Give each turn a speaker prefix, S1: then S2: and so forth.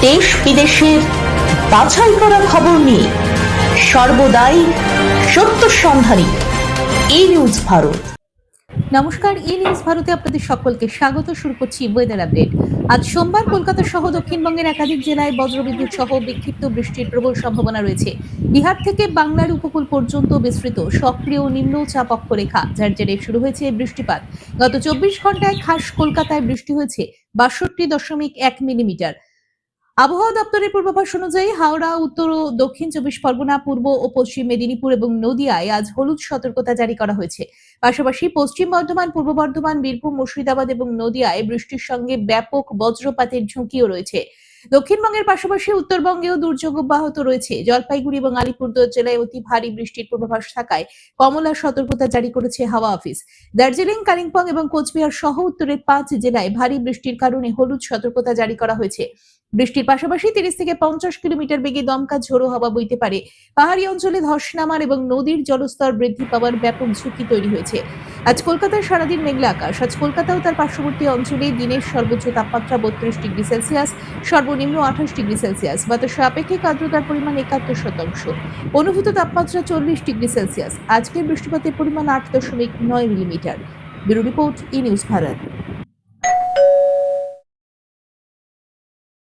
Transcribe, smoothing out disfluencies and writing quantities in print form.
S1: দেশ বিদেশের বাছাই করা খবর নিয়ে সর্বদাই সত্য সন্ধানী ই নিউজ ভারত।
S2: নমস্কার, ই নিউজ ভারতে আপনাদের সকলকে স্বাগত। শুরু করছি ওয়েদার আপডেট। আজ সোমবার কলকাতা সহ দক্ষিণবঙ্গের একাধিক জেলায় বজ্রবিদ্যুৎ সহ বিক্ষিপ্ত বৃষ্টির প্রবল সম্ভাবনা রয়েছে। বিহার থেকে বাংলার উপকূল পর্যন্ত বিস্তৃত সক্রিয় নিম্নচাপ অক্ষরেখা, যার জেরে শুরু হয়েছে বৃষ্টিপাত। গত 24 ঘন্টায় খাস কলকাতায় বৃষ্টি হয়েছে 62.1 মিলিমিটার। আবহাওয়া দপ্তরের পূর্বাভাস অনুযায়ী হাওড়া, উত্তর ও দক্ষিণ 24 পরগনা, পূর্ব ও পশ্চিম মেদিনীপুর এবং নদিয়ায় আজ হলুদ সতর্কতা জারি করা হয়েছে। পাশাপাশি পশ্চিম বর্ধমান, পূর্ব বর্ধমান, বীরভূম, মুর্শিদাবাদ এবং নদিয়ায় বৃষ্টির সঙ্গে ব্যাপক বজ্রপাতের ঝুঁকিও রয়েছে। দক্ষিণবঙ্গের পাশাপাশি উত্তরবঙ্গেও দুর্যোগ অব্যাহত রয়েছে। জলপাইগুড়ি এবং আলিপুরদুয়ার জেলায় অতি ভারী বৃষ্টির পূর্বাভাস থাকায় কমলা সতর্কতা জারি করেছে হাওয়া অফিস। দার্জিলিং, কালিম্পং এবং কোচবিহার সহ উত্তরের 5 জেলায় ভারী বৃষ্টির কারণে হলুদ সতর্কতা জারি করা হয়েছে। বৃষ্টির পাশাপাশি 30 থেকে 50 কিলোমিটার বেগে দমকা ঝোড়ো হাওয়া বইতে পারে। পাহাড়ি অঞ্চলে ধস নামার এবং নদীর জলস্তর বৃদ্ধি পাওয়ার ব্যাপক ঝুঁকি তৈরি হয়েছে। আজ কলকাতায় সারাদিন মেঘলা আকাশ। আজ কলকাতা ও তার পার্শ্ববর্তী অঞ্চলে দিনের সর্বোচ্চ তাপমাত্রা 32 ডিগ্রি সেলসিয়াস, সর্বনিম্ন 28 ডিগ্রি সেলসিয়াস। বাতাসের আপেক্ষিক আর্দ্রতার পরিমাণ 71%। অনুভূত তাপমাত্রা 40 ডিগ্রি সেলসিয়াস। আজকের বৃষ্টিপাতের পরিমাণ 8.9 মিলিমিটার। ব্যুরো রিপোর্ট, ই নিউজ ভারত।